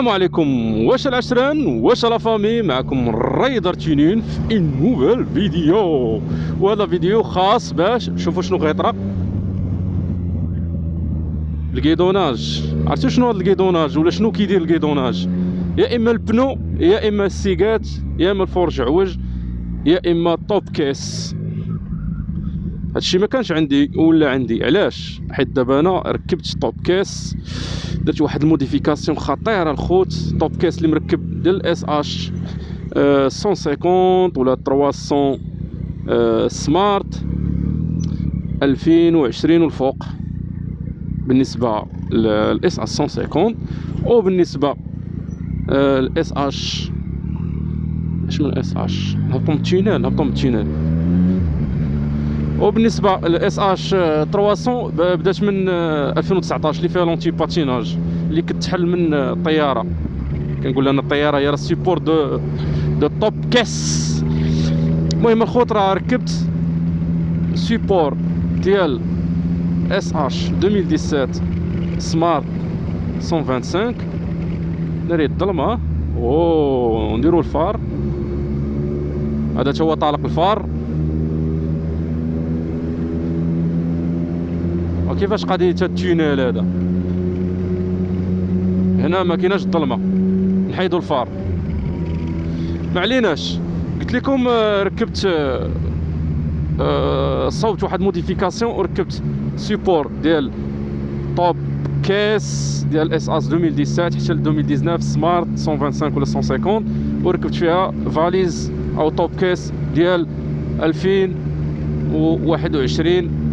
السلام عليكم. واش العشران، واش لا فامي، معكم رايدر تينين في ان نوفيل فيديو. وهذا فيديو خاص باش شوفوا شنو غيطرا الكيدوناج. عرفتوا شنو هذا الكيدوناج ولا شنو كيدير الكيدوناج؟ يا اما البنو، يا اما السيكات، يا اما الفرج عوج، يا اما توب كيس. هادشي ما كانش عندي ولا عندي. علاش؟ حيت دابا انا ركبت توب كيس، درت واحد الموديفيكاسيون خطيره الخوت. توب كيس اللي مركب ديال اس اش 150 ولا 300 سمارت 2020 والفوق بالنسبه للاس اش 150، وبالنسبه الاس اش اش من الاس اش هبطوا من التينال. وبالنسبه للاس اش 300 بدات من 2019 اللي فيها لونتي باتيناج اللي كتحل من الطياره. كنقول انا الطياره هي السيبور دو توب كيس. المهم الخوت راه ركبت سيبور ديال اس اش 2017 سمارت 125. ناري الظلمه ونديرو الفار. هذا تا هو طالق الفار. وكيفاش قضيه التونيل هذا؟ هنا ما كايناش الظلمه، نحيدوا الفار. ما عليناش. قلت لكم ركبت صوبت واحد موديفيكاسيون وركبت سيبور ديال توب كيس ديال اس اس 2017 حتى ل 2019 سمارت 125 ولا 150، وركبت فيها فاليز او توب كيس ديال 2021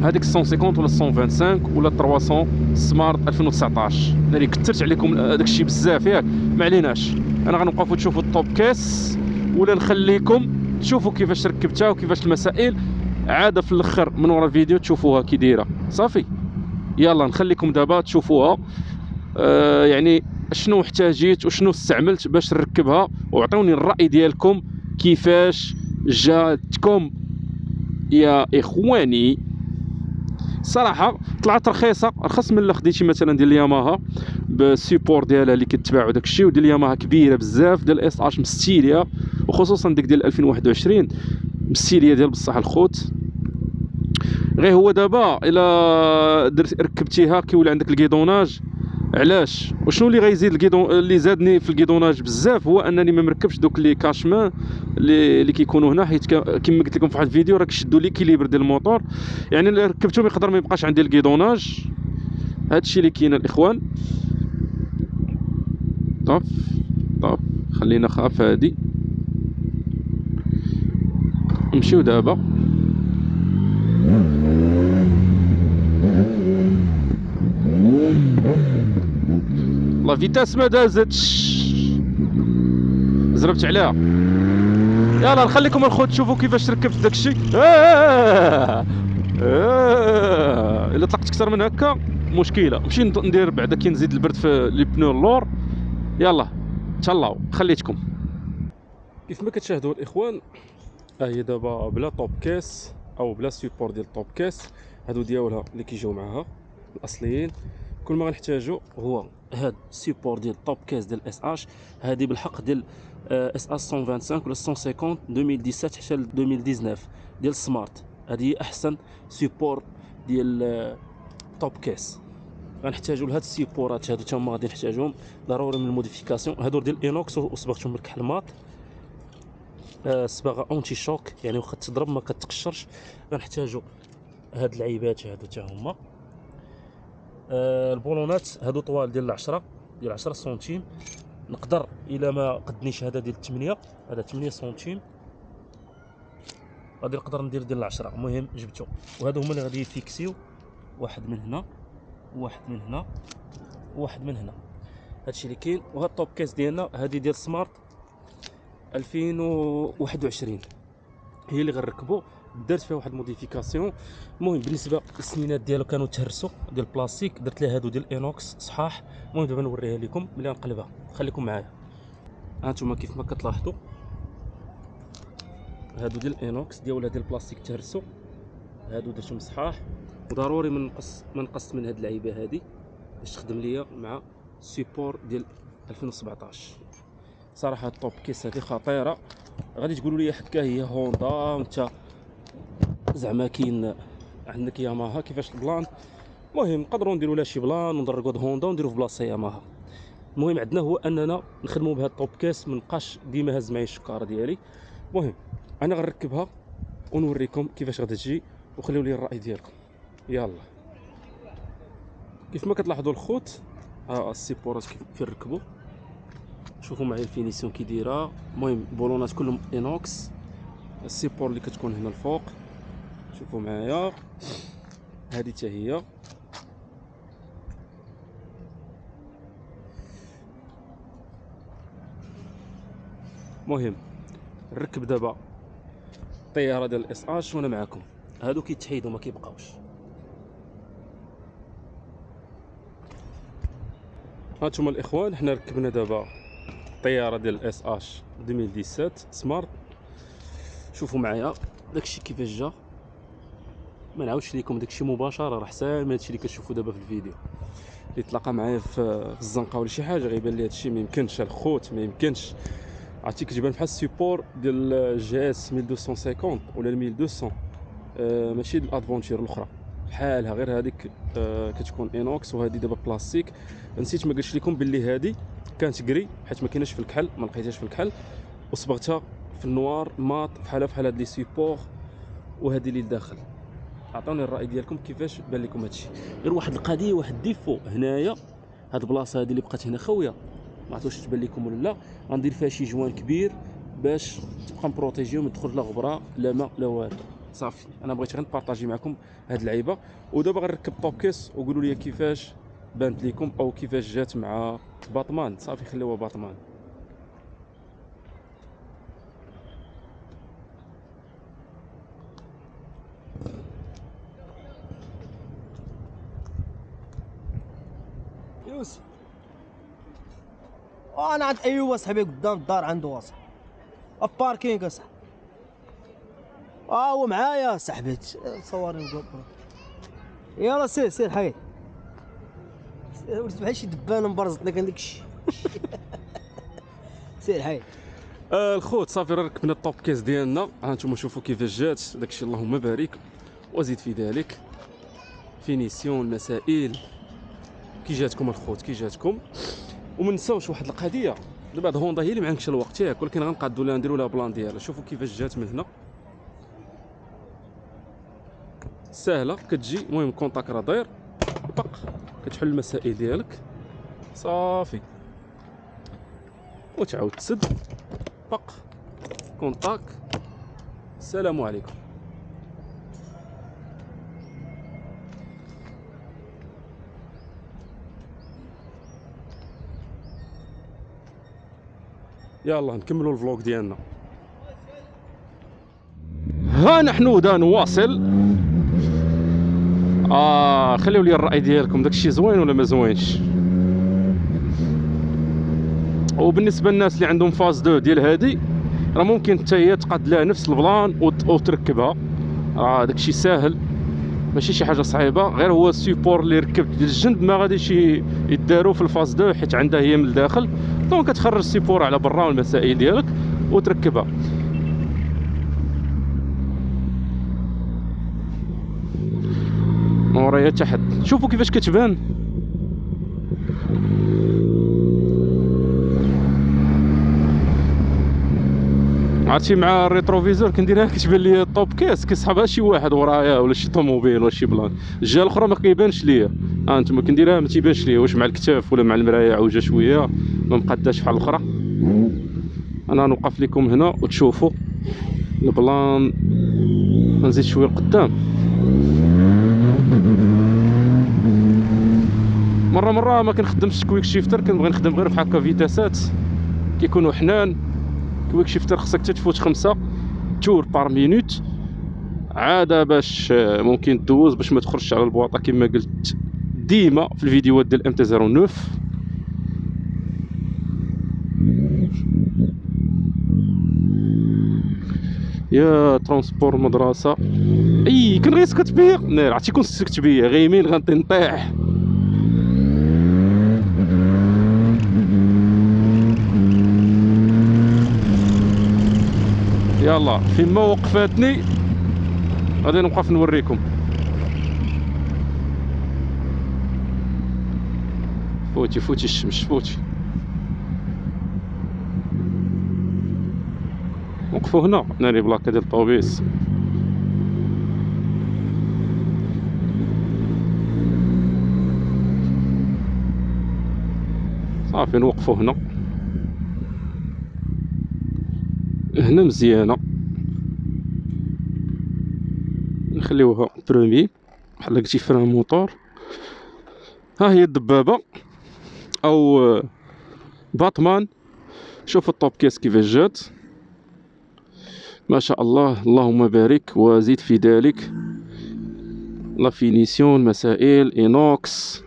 هذيك 150 ولا 125 ولا 300 سمارت 2019. ناري كثرت عليكم داك الشيء بزاف ياك. ما عليناش، انا غنوقفوا تشوفوا التوب كيس ولا نخليكم تشوفوا كيفاش ركبتها وكيفاش المسائل عاده في الاخر من ورا الفيديو تشوفوها كي دايره. صافي يلا نخليكم دابا تشوفوها. يعني شنو احتاجيت وشنو استعملت باش نركبها، وعطوني الراي ديالكم كيفاش جاتكم يا اخواني. صراحه طلعت رخيصه، ارخص من اللي خديتي مثلا ديال الياماها بالسيبور ديالها اللي كتباعوا داك الشيء، وديال الياماها كبيره بزاف. ديال اس اش مستيليه، وخصوصا ديك ديال 2021 مستيليه ديال بصح الخوت. غير هو دابا الا درت ركبتيها كيولي عندك الكيدوناج. علاش وشنو اللي غيزيد الكيدون اللي زادني في الكيدوناج بزاف؟ هو انني ما مركبش دوك لي كاشمان اللي كيكونوا هنا، حيت كما قلت لكم في واحد الفيديو راه كيشدوا ليكيليبر ديال الموتور. يعني اللي ركبتهم يقدر ما يبقاش عندي الكيدوناج. هادشي اللي كاين الاخوان. طف خلينا خاف هادي. نمشيو دابا. لا فيتاس ما دازتش، زربت عليها. يلا نخليكم الخوت تشوفوا كيفاش ركبت داكشي. الا طلقت اكثر من هكا مشكله. نمشي ندير بعدا كي نزيد البرد في لي بنو اللور. يلا تهلاو، خليتكم كيف ما كتشاهدوا الاخوان. ها هي دابا بلا توب كيس او بلا سيبور ديال توب كيس. هادو ديالها اللي كيجيو معاها الاصليين. كل ما غنحتاجو هو هاد السيبور ديال توب كيس ديال اس اش. هادي بالحق ديال اس اش 125 ولا 150 2017 حتى ل 2019 ديال سمارت. هادي احسن سيبور ديال توب كيس. غنحتاجو لهاد السيبورات هادو تما غادي نحتاجوهم ضروري من الموديفيكاسيون. هادو ديال اينوكس وصبغتهم بالكحل ماط. صباغه اونتي شوك، يعني واخا تضرب ما كتقشرش. غنحتاجو هاد العيبات هادو حتى هما. البولونات هادو طوال ديال 10 سنتيم. نقدر الا ما قدنيش هذا ديال 8، هذا 8 سنتيم، غادي نقدر ندير ديال 10. المهم جبتو، وهادو هما اللي غادي يفيكسيو. واحد من هنا، واحد من هنا، واحد من هنا. هادشي اللي كاين. وهاد الطوب كيس ديالنا هادي ديال سمارت 2021 هي اللي غنركبو. درت فيها واحد الموديفيكاسيون. المهم بالنسبه للسنينات ديالو كانوا تهرسوا ديال البلاستيك، درت لها هادو ديال اينوكس صحاح. المهم دابا نوريها لكم ملي غنقلبها. خليكم معايا. هانتوما كيف ما كتلاحظوا هادو ديال اينوكس ديال البلاستيك تهرسوا. هادو درتهم صحاح، وضروري ما نقص من هاد اللعيبه هادي باش تخدم ليا مع سيبور ديال 2017. صراحه الطوب كيس هذه خطيره. غادي تقولوا لي حكا هي هوندا وانت زعما كاين عندك ياماها كيفاش البلان. المهم نقدروا نديروا لها شي بلان وندركوا هوندا ونديروا في بلاصه ياماها. المهم عندنا هو اننا نخدموا بهذا الطوب كيس، ما نبقاش ديما هز معايا الشكاره ديالي. المهم انا غنركبها ونوريكم كيفاش غادي تجي، وخليوا لي الراي ديالكم. يلا كيف ما كتلاحظوا الخوت السيبورات كيف نركبوا. شوفوا معايا الفينيسيون كي دايره. المهم بولونات كلهم انوكس. السيبور اللي كتكون هنا الفوق شوفوا معايا هذه حتى هي. المهم نركب دابا الطياره ديال الاس اش وانا معاكم. هادو كيتحيدوا ما كيبقاوش. هانتوما الاخوان حنا ركبنا دابا الطياره ديال الاس اش 2017 سمارت. شوفوا معايا داكشي كيفاش جا. ما نعاودش لكم داكشي مباشره، راه حسن من هادشي اللي كتشوفوا دابا في الفيديو. اللي تلاقى معايا في الزنقه ولا شي حاجه غيبان لي هادشي ما يمكنش الخوت، ما يمكنش. عرفتي كتبان بحال السيبور ديال الجي اس 1250 ولا 1200 ماشي الادفونتشر الاخرى بحالها، غير هذيك كتكون انوكس وهذه دابا بلاستيك. نسيت ما قلتش لكم باللي هذه كانت كري حيت ما كايناش في الكحل، ما لقيتهاش في الكحل، وصبغتها في النوار ماط بحال هاد لي سيبور. وهذه اللي لداخل عطوني الراي ديالكم كيفاش بان لكم هادشي. غير واحد القضيه، واحد الديفو هنايا، هاد البلاصه هذه اللي بقات هنا خاويه، ما عرفتش تبان لكم ولا لا. غندير فيها شي جوان كبير باش تبقى مبروتيجي وما تدخل لا غبره لا ماء لا والو. صافي انا بغيت غير نبارطاجي معكم هاد اللعيبه. ودابا غنركب طوب كيس وقولوا لي كيفاش بانت لكم او كيفاش جات مع باطمان. صافي خليوها باطمان. يوسف انا عند ايوب صاحبي قدام الدار عنده واصل الباركينغ اصاحبي. هو معايا صاحبي صورني وقبل. يلا سير سير حيد بحال شي دبانه مبرزط لك هذاك الشيء. سير حيد. الخوت صافي ركبنا الطوب كيس ديالنا. هانتوما شوفوا كيفاش جات داكشي اللهم بارك وزيد في ذلك. فينيسيون المسائل كي جاتكم الخوت كي جاتكم. وما نساوش واحد القضيه، دابا هوندا هي اللي معندكش الوقت ياك، ولكن غنقادوا لها نديروا لها بلان ديالها. شوفوا كيفاش جات من هنا سهله كتجي. المهم كونتاك راه داير طق كتحل المسائل ديالك صافي وتعاود تسد طق كونتاك. السلام عليكم. يلا نكملوا الفلوق ديالنا. ها نحن ذا نواصل. خليو لي الراي ديالكم داكشي زوين ولا ما زوينش. وبالنسبه للناس اللي عندهم فاز 2 ديال هادي راه ممكن حتى هي تقاد لها نفس البلان وتركبها. راه داكشي ساهل ماشي شي حاجه صعيبه، غير هو السيبور اللي ركبت ديال الجنب ما غاديش يداروا في الفاز 2 حيت عندها هي من الداخل. دونك كتخرج السيبور على برا والمسائل ديالك وتركبها. ورايا تحت شوفوا كيفاش كتبان. عرفتي مع الريتروفيزور كنديرها كتبان لي الطوب كيس كيسحبها شي واحد ورايا ولا شي طوموبيل ولا شي بلان. الجهه الاخرى ما كيبانش ليا. انتما كنديرها ما تيبانش ليا واش مع الكتاف ولا مع المرايه عوجه شويه ما مقاداش بحال الاخرى. انا نوقف لكم هنا وتشوفوا البلان. نزيد شويه لقدام. مره ما كنخدمش كويك شيفتر، كنبغي نخدم غير في هكا فيتاسات كيكونوا حنان. كويك شيفتر خصك تفوت 5 تور بار مينوت عاده باش ممكن تدوز باش ما تخرجش على البواطه كما قلت ديما في الفيديوهات ديال ام تي 09. يا ترونسبور مدرسه اي كان غير سكت بيا عرفتي كون سكت بيا غيمين غنطيح. يلا فيما وقفاتني غادي نوقف نوريكم. فوتي الشمس، فوتي. وقفوا هنا ناري بلاكه ديال الطوبيس. صافي نوقفوا هنا. هنا مزيانه، نخليوها برومي بحال قلتي فران موتور. ها هي الدبابه او باتمان. شوفوا الطوب كيس كيفاش جات، ما شاء الله اللهم بارك وزيد في ذلك. لا فينيسيون، مسائل اينوكس.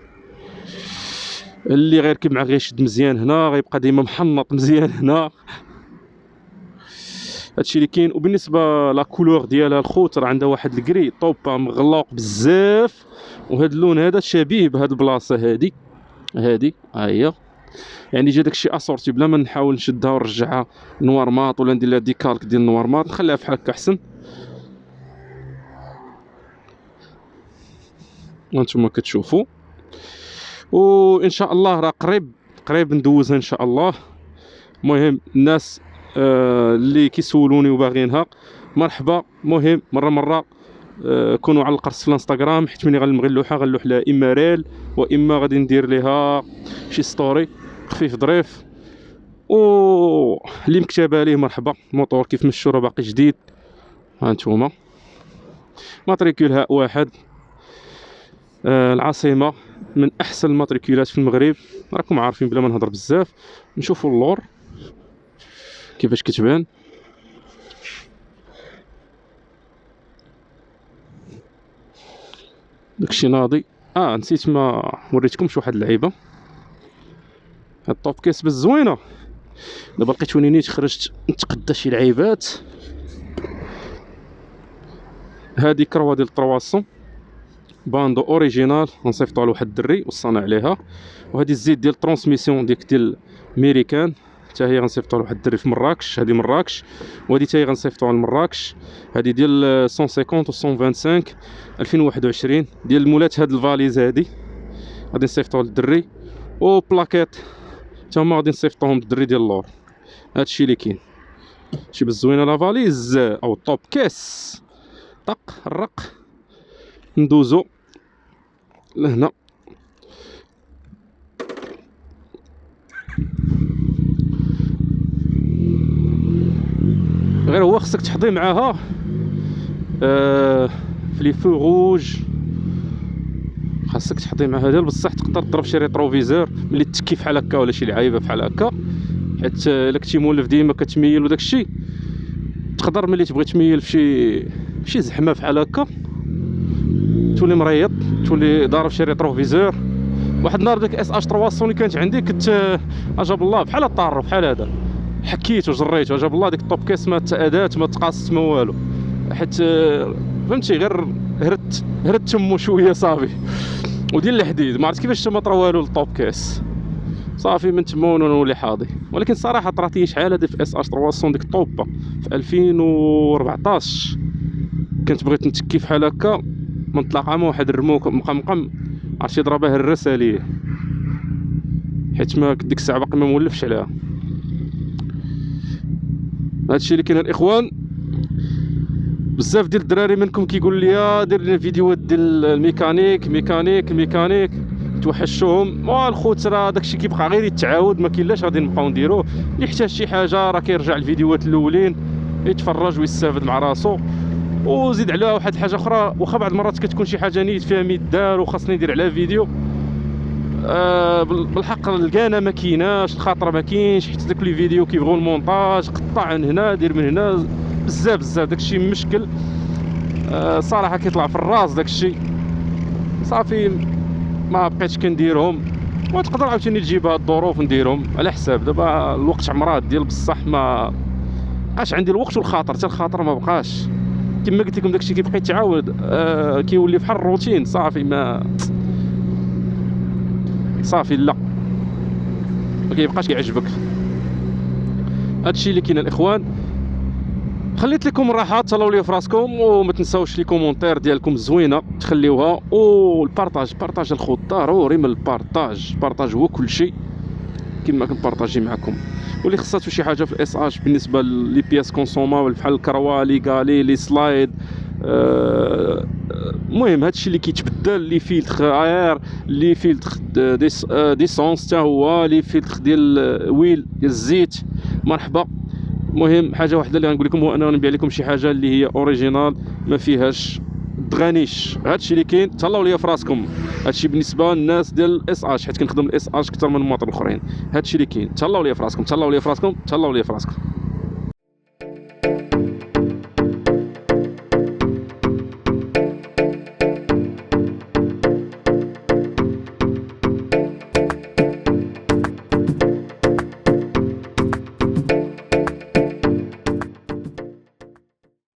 اللي غيركب معاه غيشد مزيان هنا، غيبقى ديما محنط مزيان هنا. هادشي اللي كاين. وبالنسبه لا كولور ديالها الخوت راه عندها واحد الكري طوبه مغلوق بزاف، وهذا اللون هذا شبيه بهاد البلاصه هادي ها هي. يعني جا داكشي اسورتي بلا ما نحاول نشدها ونرجعها نوار ماط ولا ندير لها ديكالك ديال نوار ماط، نخليها بحال هكا احسن. هانتوما كتشوفوا. وان شاء الله راه قريب ندوزها ان شاء الله. المهم الناس اللي كيسولوني وباغينها مرحبا. مهم مره كونوا على القرص في الانستغرام، حيت ملي غنلوحها غنلوح لها اما ريل واما غادي ندير ليها شي ستوري خفيف ظريف. و اللي مكتبه ليه مرحبا. الموطور كيف مشو راه باقي جديد. هانتوما ماتريكول هاء واحد. العاصمه من احسن الماتريكولات في المغرب، راكم عارفين بلا ما نهضر بزاف. نشوفوا اللور كيفاش كتبان. داكشي ناضي. نسيت ما وريتكمش واحد اللعيبه. هاد الطوب كيس بالزوينه. دابا لقيتوني نيت خرجت نتقدى شي لعيبات. هادي كروه ديال 300 باندو اوريجينال، غنصيفطوها لواحد الدري وصانا عليها. وهادي الزيت ديال ترانسميسيون ديال ميريكان، حتى هي غنصيفطوها لواحد الدري في مراكش. هادي مراكش. وهادي حتى هي غنصيفطوها لمراكش. هادي ديال 150 و 125 2021 ديال المولات. هاد الفاليز هادي غادي نصيفطوها للدري. و بلاكيت حتى هما غادي نصيفطوهم للدري ديال اللور. هادشي اللي كاين. شي بالزوينه لا فاليز او طوب كيس. طق الرق. ندوزو لهنا. غير هو خصك تحضي معاها في لي فو روج، خاصك تحضي معاها ديال بصح. تقدر تضرب شي ريتروفيزور ملي تكي فحال هكا ولا شي لعيبه بحال هكا، حيت الا كنتي مولف ديما كتميل وداك الشيء تقدر ملي تبغي تميل في شي زحمه بحال هكا تولي مريض، تولي ضارب شي ريتروفيزور. واحد النهار داك اس اش 300 اللي كانت عندي كنت اجاب الله بحال الطار بحال هذا، حكيت وجريت اجاب الله ديك الطوب كيس ما تادات ما تقاصت ما والو، حيت فهمتي غير هرت تمو شويه صافي. وديال الحديد ما عرفت كيفاش تما طرا والو للطوب كيس صافي من تما ونولي حاضي. ولكن صراحه طرات لي شحال هادي في اس اش 300 ديك الطوبه في 2014 كنت بغيت نتكي فحال هكا من طلع مع واحد الرموك مقمقم عرفتي ضربه هرس عليه، حيت ما ديك الساعه باقي ما مولفش عليها. هادشي اللي كاين الاخوان. بزاف ديال الدراري منكم كيقول لي دير لنا فيديوهات ديال الميكانيك توحشوهم. الخوت راه داكشي كيبقى غير يتعاود، ما كاين لاش غادي نبقاو نديروه. اللي يحتاج شي حاجه راه كيرجع الفيديوهات الاولين يتفرج ويستافد مع راسو. وزيد عليها واحد الحاجه اخرى، واخا بعض المرات كتكون شي حاجه نيت فيها ميدار وخاصني ندير عليها فيديو، بالحق الكانه ما كايناش، الخاطر ما كاينش، حيت داك لي فيديو كيبغيو المونتاج، قطع من هنا دير من هنا بزاف داكشي مشكل. صراحه كيطلع في الراس داكشي صافي ما بقيتش كنديرهم. وتقدر عاوتاني تجيب هاد الظروف نديرهم على حساب. دابا الوقت عمرات ديال بصح ما بقاش عندي الوقت والخاطر، حتى الخاطر ما بقاش. كما قلت لكم داكشي كيبقى يتعاود، كيولي بحال الروتين صافي ما صافي لا ما كيبقاش كيعجبك. هادشي اللي كاين الاخوان. خليت لكم الراحه، تهلاو ليا في راسكم، وما تنساوش لي كومونتير ديالكم الزوينه تخليوها، والبارطاج، بارطاج الخوت ضروري من البارطاج، البارطاج هو كل شيء كما كنبارطاجي معكم. واللي خصاتو شي حاجه في الاس اش بالنسبه لي بياس كونسومابل بحال الكروا، لي غالي، لي سلايد، المهم هادشي اللي كيتبدل، لي فيلتر اير، لي فيلتر ديسونس حتى هو، لي فيلتر ديال ويل ديال الزيت، مرحبا. المهم حاجه واحده اللي غنقول لكم هو انني نبيع لكم شي حاجه اللي هي اوريجينال ما فيهاش دغانيش. هادشي اللي كاين، تهلاو ليا في راسكم. هادشي بالنسبه للناس ديال الاس اش، حيت كنخدم الاس اش اكثر من المواطن الاخرين. هادشي اللي كاين، تهلاو ليا في راسكم، تهلاو ليا في راسكم، تهلاو ليا في راسكم.